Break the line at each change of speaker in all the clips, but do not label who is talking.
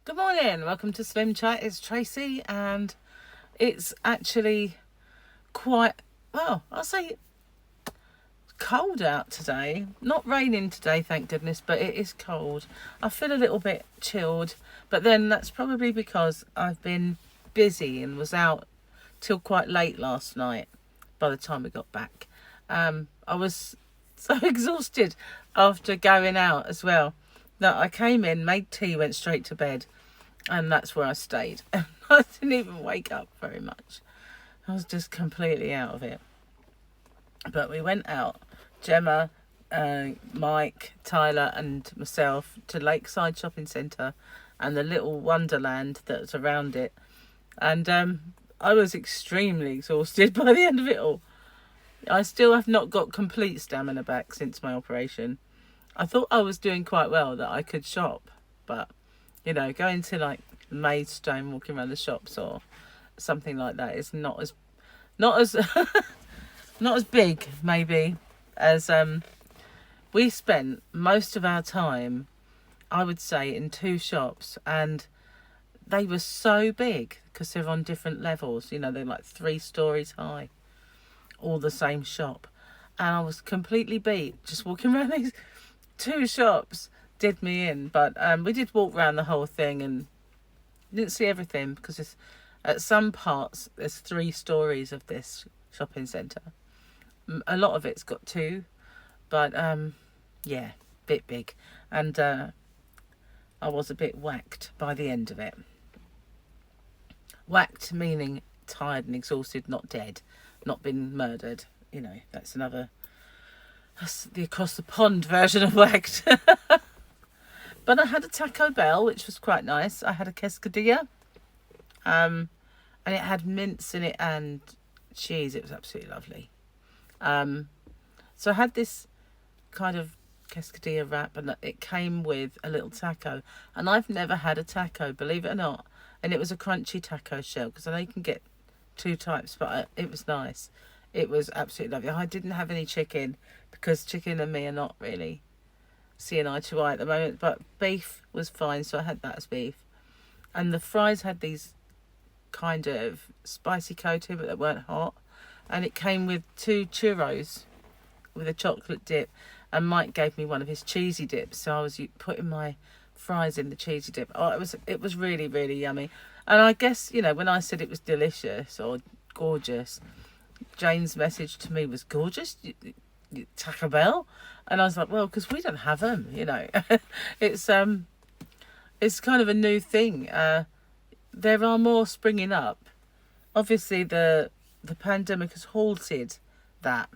Good morning, welcome to SlimChat. It's Tracy, and it's actually quite, well, I'll say cold out today. Not raining today, thank goodness, but it is cold. I feel a little bit chilled, but then that's probably because I've been busy and was out till quite late last night by the time we got back. I was so exhausted after going out as well that I came in, made tea, went straight to bed. And that's where I stayed. I didn't even wake up very much. I was just completely out of it. But we went out, Gemma, Mike, Tyler and myself, to Lakeside Shopping Centre and the little Wonderland that's around it. And I was extremely exhausted by the end of it all. I still have not got complete stamina back since my operation. I thought I was doing quite well, that I could shop, but you know, going to like Maidstone, walking around the shops or something like that is not as not as big maybe as we spent most of our time, I would say, in two shops, and they were so big because they're on different levels. You know, they're like 3 stories high, all the same shop, and I was completely beat just walking around these 2 shops. Did me in, but we did walk around the whole thing and didn't see everything because it's, at some parts there's 3 stories of this shopping centre. A lot of it's got 2, but yeah, bit big, and I was a bit whacked by the end of it. Whacked meaning tired and exhausted, not dead, not been murdered. You know, that's the across the pond version of whacked. But I had a Taco Bell, which was quite nice. I had a quesadilla, and it had mince in it and cheese. It was absolutely lovely. So I had this kind of quesadilla wrap, and it came with a little taco. And I've never had a taco, believe it or not. And it was a crunchy taco shell, because I know you can get 2 types, but it was nice. It was absolutely lovely. I didn't have any chicken, because chicken and me are not really seeing eye to eye at the moment, but beef was fine, so I had that as beef. And the fries had these kind of spicy coating, but they weren't hot, and it came with 2 churros with a chocolate dip, and Mike gave me one of his cheesy dips, so I was putting my fries in the cheesy dip. Oh, it was really, really yummy. And I guess, you know, when I said it was delicious or gorgeous, Jane's message to me was, gorgeous? Taco Bell? And I was like, well, because we don't have them, you know. It's kind of a new thing. There are more springing up. Obviously the pandemic has halted that.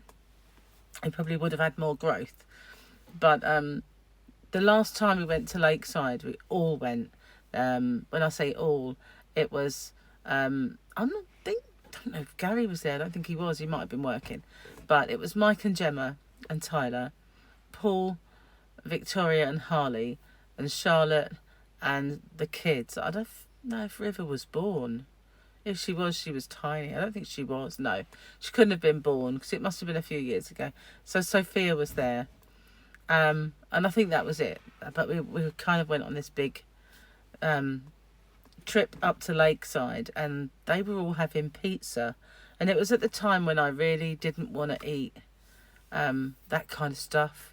It probably would have had more growth, but the last time we went to Lakeside, we all went. When I say all, it was I don't know if Gary was there. I don't think he was. He might have been working. But it was Mike and Gemma and Tyler, Paul, Victoria and Harley, and Charlotte and the kids. I don't know if River was born. If she was, she was tiny. I don't think she was. No, she couldn't have been born because it must have been a few years ago. So Sophia was there. And I think that was it. But we kind of went on this big trip up to Lakeside, and they were all having pizza, and it was at the time when I really didn't want to eat that kind of stuff.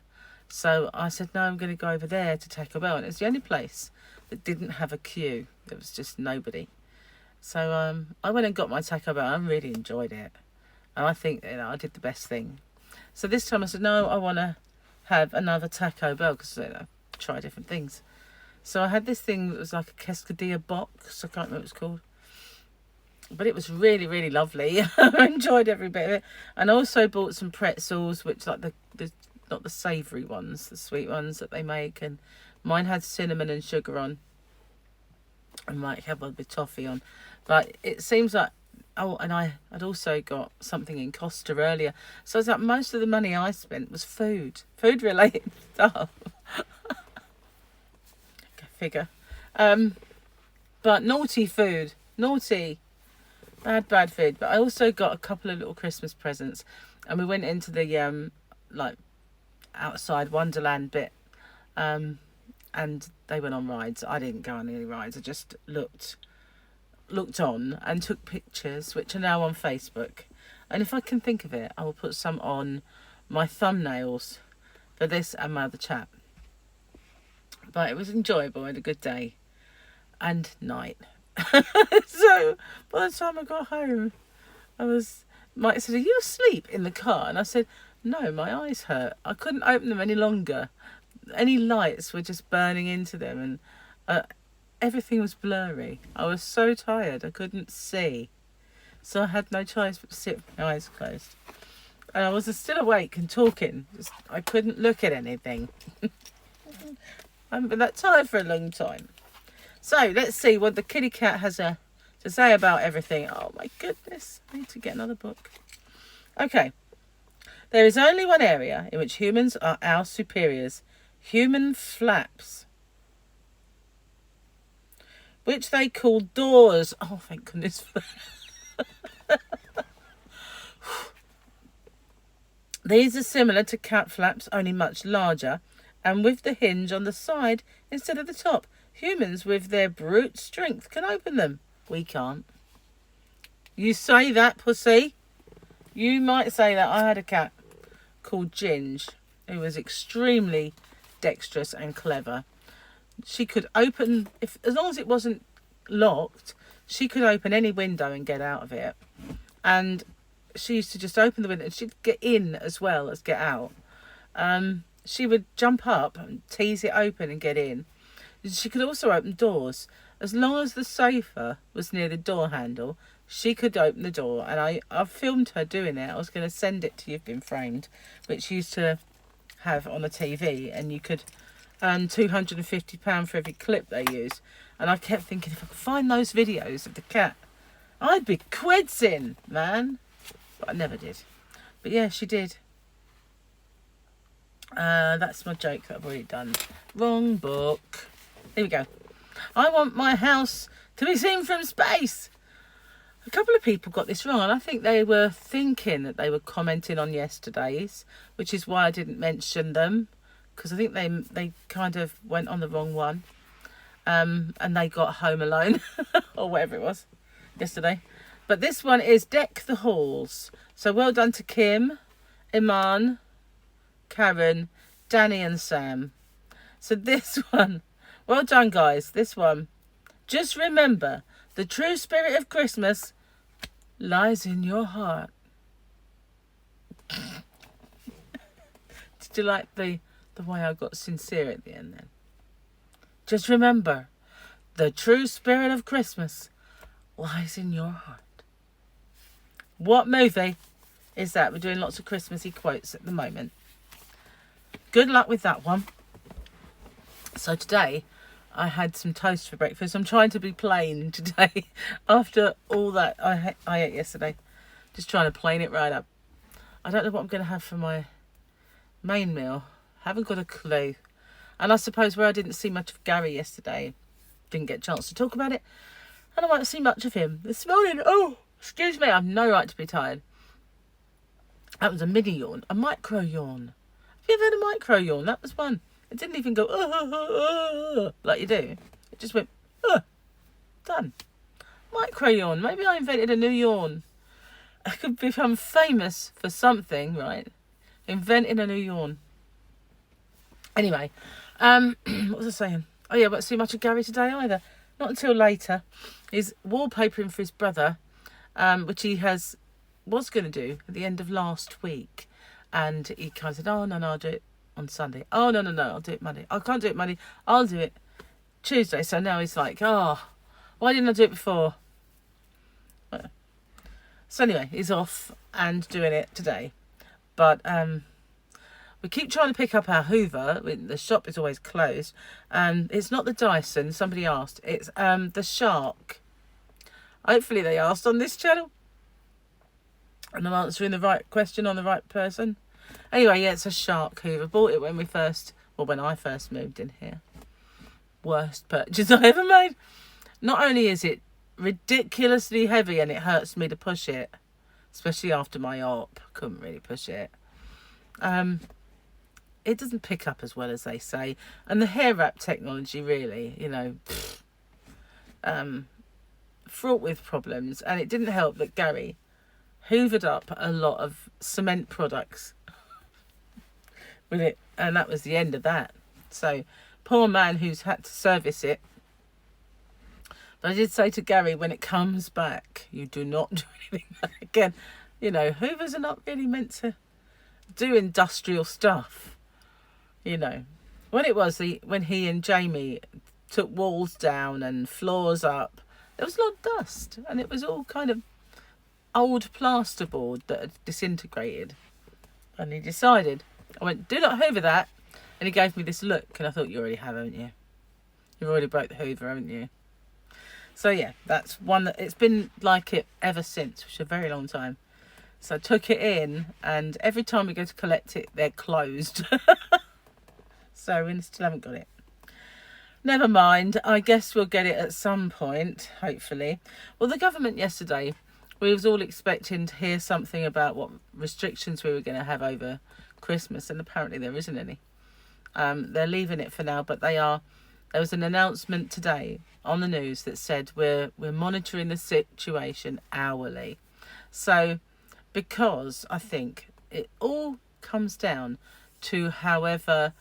So I said, no, I'm going to go over there to Taco Bell, and it was the only place that didn't have a queue. There was just nobody. So I went and got my Taco Bell. I really enjoyed it, and I think, you know, I did the best thing. So this time I said, no, I want to have another Taco Bell, because, you know, try different things. So I had this thing that was like a quesadilla box. I can't remember what it's called. But it was really, really lovely. I enjoyed every bit of it. And I also bought some pretzels, which like the not the savoury ones, the sweet ones that they make. And mine had cinnamon and sugar on. I might have one with toffee on. But it seems like, oh, and I had also got something in Costa earlier. So it's like most of the money I spent was food related stuff. Figure. But naughty food. Naughty. Bad food. But I also got a couple of little Christmas presents. And we went into the like outside Wonderland bit. And and they went on rides. I didn't go on any rides. I just looked on and took pictures, which are now on Facebook. And if I can think of it, I will put some on my thumbnails for this and my other chat. But it was enjoyable. I had a good day and night. So by the time I got home, Mike said, "Are you asleep in the car?" And I said, "No, my eyes hurt. I couldn't open them any longer. Any lights were just burning into them, and everything was blurry. I was so tired I couldn't see. So I had no choice but to sit with my eyes closed. And I was still awake and talking. I couldn't look at anything. I haven't been that tired for a long time. So let's see what the kitty cat has to say about everything. Oh my goodness, I need to get another book. Okay. There is only one area in which humans are our superiors. Human flaps, which they call doors. Oh, thank goodness for that. These are similar to cat flaps, only much larger, and with the hinge on the side instead of the top. Humans, with their brute strength, can open them. We can't. You say that, pussy. You might say that. I had a cat called Ginge, who was extremely dexterous and clever. She could open, as long as it wasn't locked, she could open any window and get out of it. And she used to just open the window, and she'd get in as well as get out. She would jump up and tease it open and get in. She could also open doors. As long as the sofa was near the door handle, she could open the door. And I filmed her doing it. I was going to send it to You've Been Framed, which used to have on the TV, and you could earn £250 for every clip they use. And I kept thinking, if I could find those videos of the cat, I'd be quidsing, man. But I never did. But yeah, she did. That's my joke that I've already done. Wrong book. Here we go. I want my house to be seen from space. A couple of people got this wrong, and I think they were thinking that they were commenting on yesterday's, which is why I didn't mention them, because I think they kind of went on the wrong one. And they got Home Alone or whatever it was yesterday. But this one is Deck the Halls. So well done to Kim, Iman, Karen, Danny and Sam. So this one, well done guys, this one. Just remember, the true spirit of Christmas lies in your heart. Did you like the way I got sincere at the end then? Just remember, the true spirit of Christmas lies in your heart. What movie is that? We're doing lots of Christmassy quotes at the moment. Good luck with that one. So today, I had some toast for breakfast. I'm trying to be plain today after all that I ate yesterday. Just trying to plane it right up. I don't know what I'm going to have for my main meal. Haven't got a clue. And I suppose where I didn't see much of Gary yesterday, didn't get a chance to talk about it, and I won't see much of him this morning. Oh, excuse me, I have no right to be tired. That was a mini yawn, a micro yawn. Have you ever had a micro yawn? That was one. It didn't even go like you do. It just went done. Micro yawn. Maybe I invented a new yawn. I could become famous for something, right? Inventing a new yawn. Anyway, what was I saying? Oh yeah, I won't see much of Gary today either. Not until later. He's wallpapering for his brother, which he was going to do at the end of last week. And he kind of said, oh, no, I'll do it on Sunday. Oh, no, I'll do it Monday. I can't do it Monday. I'll do it Tuesday. So now he's like, oh, why didn't I do it before? So anyway, he's off and doing it today. But we keep trying to pick up our Hoover. The shop is always closed. It's not the Dyson. Somebody asked. It's the Shark. Hopefully they asked on this channel. And I'm answering the right question on the right person. Anyway, yeah, it's a Shark Hoover. Bought it when I first moved in here. Worst purchase I ever made. Not only is it ridiculously heavy and it hurts me to push it, especially after my op, couldn't really push it. it doesn't pick up as well as they say. And the hair wrap technology, really, you know, fraught with problems. And it didn't help that Gary hoovered up a lot of cement products with it, and that was the end of that. So poor man who's had to service it. But I did say to Gary, when it comes back, you do not do anything again. You know, hoovers are not really meant to do industrial stuff. You know, when it was when he and Jamie took walls down and floors up, there was a lot of dust, and it was all kind of old plasterboard that had disintegrated. And he decided, I went, do not hoover that. And he gave me this look, and I thought, you already have, haven't you? You've already broke the hoover, haven't you? So yeah, that's one that it's been like it ever since, which is a very long time. So I took it in, and every time we go to collect it, they're closed. So we still haven't got it. Never mind, I guess we'll get it at some point, hopefully. Well, the government yesterday, we was all expecting to hear something about what restrictions we were going to have over Christmas, and apparently there isn't any. They're leaving it for now, but there was an announcement today on the news that said we're monitoring the situation hourly. So, because I think it all comes down to however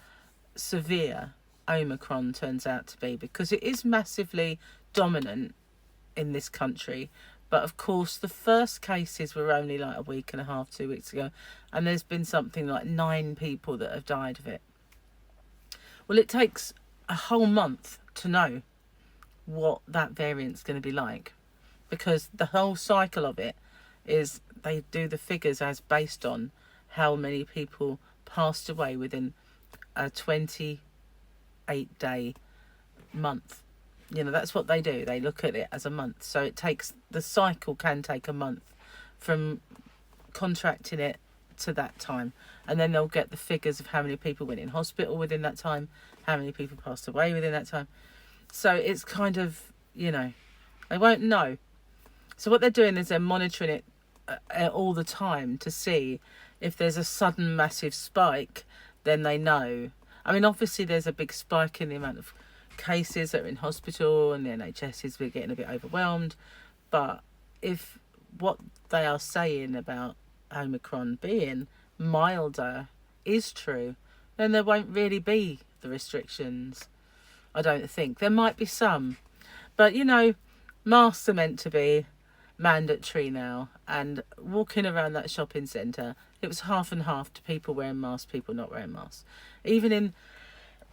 severe Omicron turns out to be, because it is massively dominant in this country. But of course, the first cases were only like a week and a half, 2 weeks ago, and there's been something like 9 people that have died of it. Well, it takes a whole month to know what that variant's going to be like, because the whole cycle of it is they do the figures as based on how many people passed away within a 28-day month. You know, that's what they do. They look at it as a month. So it takes, the cycle can take a month from contracting it to that time. And then they'll get the figures of how many people went in hospital within that time, how many people passed away within that time. So it's kind of, you know, they won't know. So what they're doing is they're monitoring it all the time to see if there's a sudden massive spike, then they know. I mean, obviously there's a big spike in the amount of cases that are in hospital, and the NHS is getting a bit overwhelmed. But if what they are saying about Omicron being milder is true, then there won't really be the restrictions. I don't think. There might be some, but you know, masks are meant to be mandatory now, and walking around that shopping centre, it was half and half to people wearing masks, people not wearing masks. Even in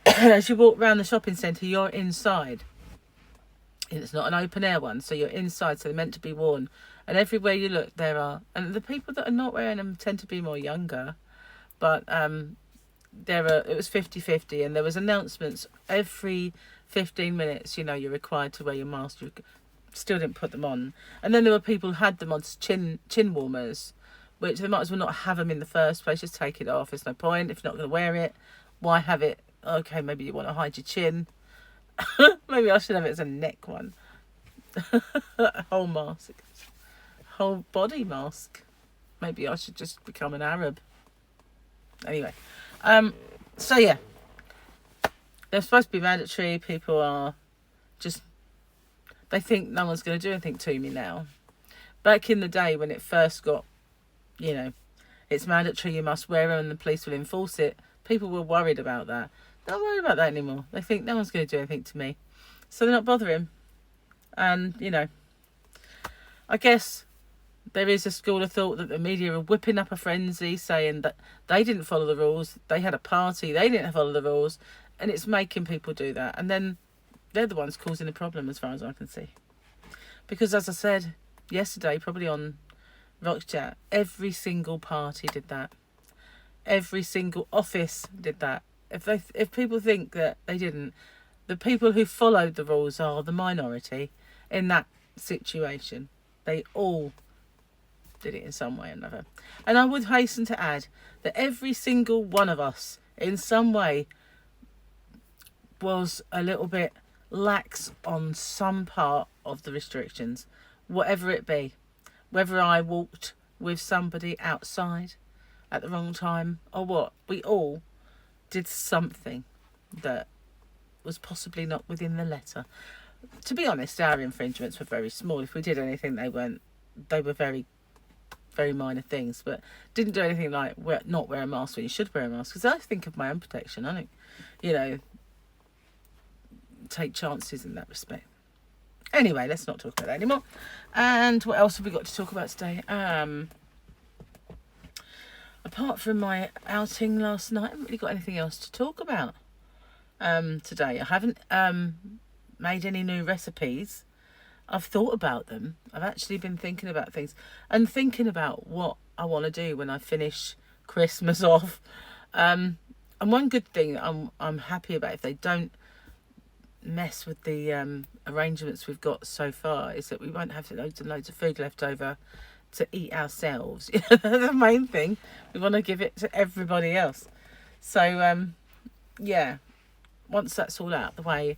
as you walk around the shopping centre, you're inside. And it's not an open air one, so you're inside, so they're meant to be worn. And everywhere you look, there are, and the people that are not wearing them tend to be more younger. But it was 50-50, and there was announcements every 15 minutes, you know, you're required to wear your mask. You still didn't put them on. And then there were people who had them on chin warmers, which they might as well not have them in the first place. Just take it off. There's no point. If you're not going to wear it, why have it? Okay, maybe you want to hide your chin. Maybe I should have it as a neck one. A whole mask. Whole body mask. Maybe I should just become an Arab. Anyway. So yeah. They're supposed to be mandatory. People are just... They think no one's going to do anything to me now. Back in the day when it first got, you know, it's mandatory, you must wear them and the police will enforce it, people were worried about that. They're not worried about that anymore. They think no one's going to do anything to me. So they're not bothering. And, you know, I guess there is a school of thought that the media are whipping up a frenzy saying that they didn't follow the rules. They had a party. They didn't follow the rules. And it's making people do that. And then they're the ones causing the problem as far as I can see. Because as I said yesterday, probably on CROCHET, every single party did that. Every single office did that. If people think that they didn't, the people who followed the rules are the minority in that situation. They all did it in some way or another. And I would hasten to add that every single one of us in some way was a little bit lax on some part of the restrictions, whatever it be. Whether I walked with somebody outside at the wrong time or what, we all did something that was possibly not within the letter. To be honest, our infringements were very small. If we did anything, they were very, very minor things, but didn't do anything like not wear a mask when you should wear a mask. Because I think of my own protection. I don't, you know, take chances in that respect. Anyway, let's not talk about that anymore. And what else have we got to talk about today? Apart from my outing last night, I haven't really got anything else to talk about today. I haven't made any new recipes. I've thought about them. I've actually been thinking about things and thinking about what I want to do when I finish Christmas off. And one good thing I'm happy about, if they don't mess with the arrangements we've got so far, is that we won't have loads and loads of food left over to eat ourselves. That's the main thing. We want to give it to everybody else. So yeah, once that's all out the way,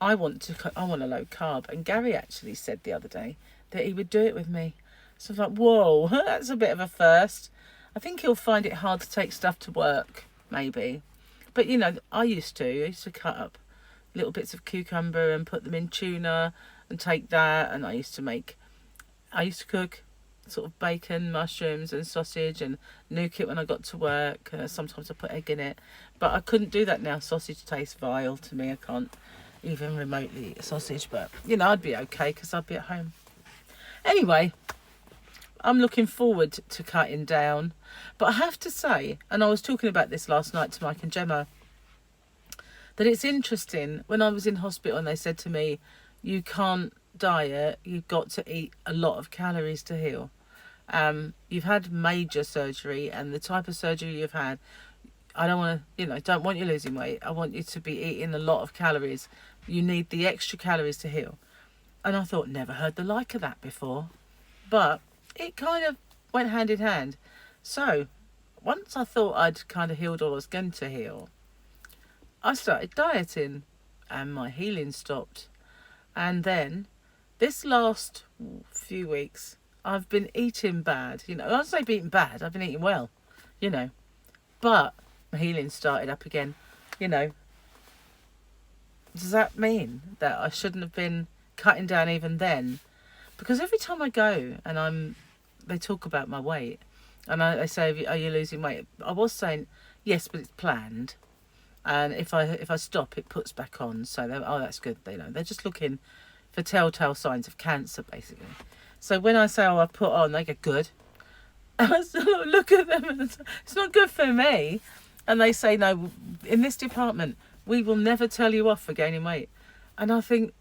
I want a low carb. And Gary actually said the other day that he would do it with me. So I was like, whoa, that's a bit of a first. I think he'll find it hard to take stuff to work, maybe. But you know, I used to cut up little bits of cucumber and put them in tuna and take that. And I used to cook sort of bacon, mushrooms and sausage and nuke it when I got to work. Sometimes I put egg in it, but I couldn't do that now. Sausage tastes vile to me. I can't even remotely eat a sausage, but you know, I'd be okay because I'd be at home. Anyway, I'm looking forward to cutting down, but I have to say, and I was talking about this last night to Mike and Gemma, that it's interesting. When I was in hospital and they said to me, you can't diet, you've got to eat a lot of calories to heal. You've had major surgery, and the type of surgery you've had, I don't want to, you know, don't want you losing weight. I want you to be eating a lot of calories. You need the extra calories to heal. And I thought, never heard the like of that before. But it kind of went hand in hand. So once I thought I'd kind of healed all I was going to heal, I started dieting and my healing stopped. And then this last few weeks, I've been eating bad. You know, I'd say eating bad. I've been eating well, you know. But my healing started up again, you know. Does that mean that I shouldn't have been cutting down even then? Because every time I go and they talk about my weight, and they say, are you losing weight? I was saying, yes, but it's planned. And if I stop, it puts back on. So, that's good. You know, they're just looking for telltale signs of cancer, basically. So when I say, I've put on, they go, good. And I sort of look at them and it's not good for me. And they say, no, in this department, we will never tell you off for gaining weight. And I think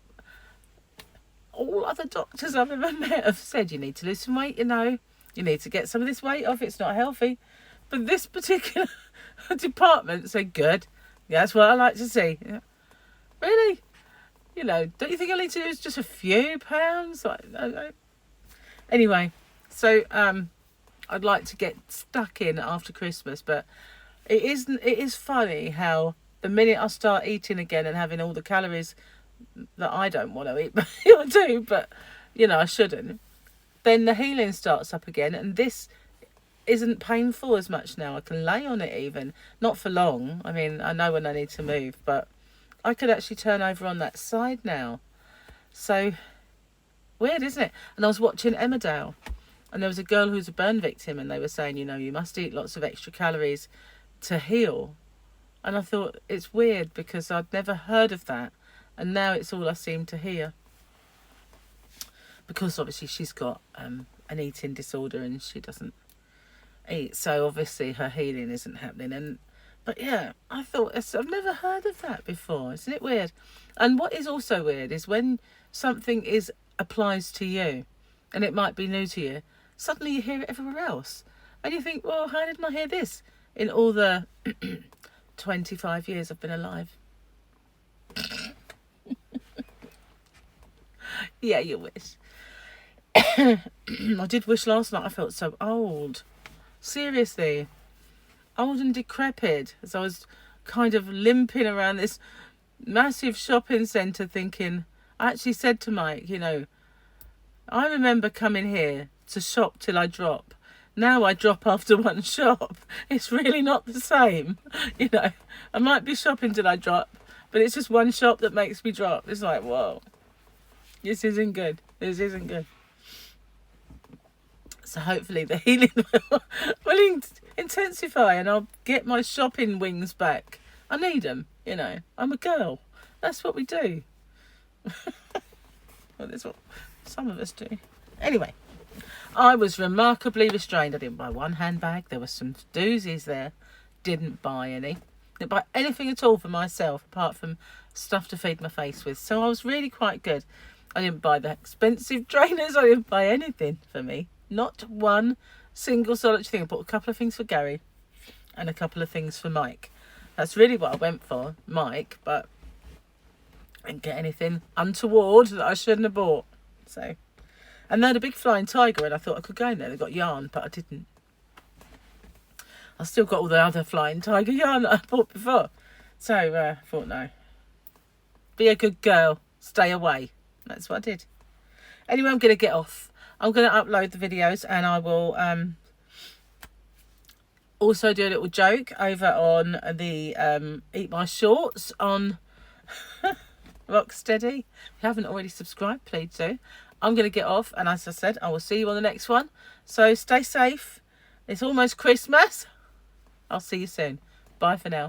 all other doctors I've ever met have said, you need to lose some weight, you know. You need to get some of this weight off. It's not healthy. But this particular department said, good. Yeah, that's what I like to see. Yeah. Really? You know, don't you think I need to lose just a few pounds? Anyway, so I'd like to get stuck in after Christmas, but it is funny how the minute I start eating again and having all the calories that I don't want to eat, but I do, but you know, I shouldn't, then the healing starts up again, and this isn't painful as much now. I can lay on it even, not for long. I mean, I know when I need to move, but I could actually turn over on that side now. So weird, isn't it? And I was watching Emmerdale, and there was a girl who was a burn victim, and they were saying, you know, you must eat lots of extra calories to heal. And I thought, it's weird because I'd never heard of that, and now it's all I seem to hear. Because obviously she's got an eating disorder and she doesn't eat, so obviously her healing isn't happening. But yeah, I thought, I've never heard of that before. Isn't it weird? And what is also weird is when something applies to you, and it might be new to you, suddenly you hear it everywhere else. And you think, well, how didn't I hear this in all the 25 years I've been alive? Yeah, you wish. I did wish last night. I felt so old. Seriously. Old and decrepit, as I was kind of limping around this massive shopping centre thinking, I actually said to Mike, you know, I remember coming here to shop till I drop, Now I drop after one shop. It's really not the same. You know, I might be shopping till I drop, but it's just one shop that makes me drop. It's like, whoa, this isn't good. This isn't good. So hopefully the healing will intensify and I'll get my shopping wings back. I need them, you know. I'm a girl. That's what we do. Well, that's what some of us do. Anyway, I was remarkably restrained. I didn't buy one handbag. There were some doozies there. Didn't buy any. Didn't buy anything at all for myself apart from stuff to feed my face with. So I was really quite good. I didn't buy the expensive trainers. I didn't buy anything for me. Not one single solitary thing. I bought a couple of things for Gary and a couple of things for Mike. That's really what I went for, Mike, but I didn't get anything untoward that I shouldn't have bought. So, and they had a big flying tiger and I thought I could go in there. They got yarn, but I didn't. I still got all the other flying tiger yarn that I bought before. So I thought, no. Be a good girl. Stay away. That's what I did. Anyway, I'm going to get off. I'm going to upload the videos and I will also do a little joke over on the Eat My Shorts on Rocksteady. If you haven't already subscribed, please do. I'm going to get off and as I said, I will see you on the next one. So stay safe. It's almost Christmas. I'll see you soon. Bye for now.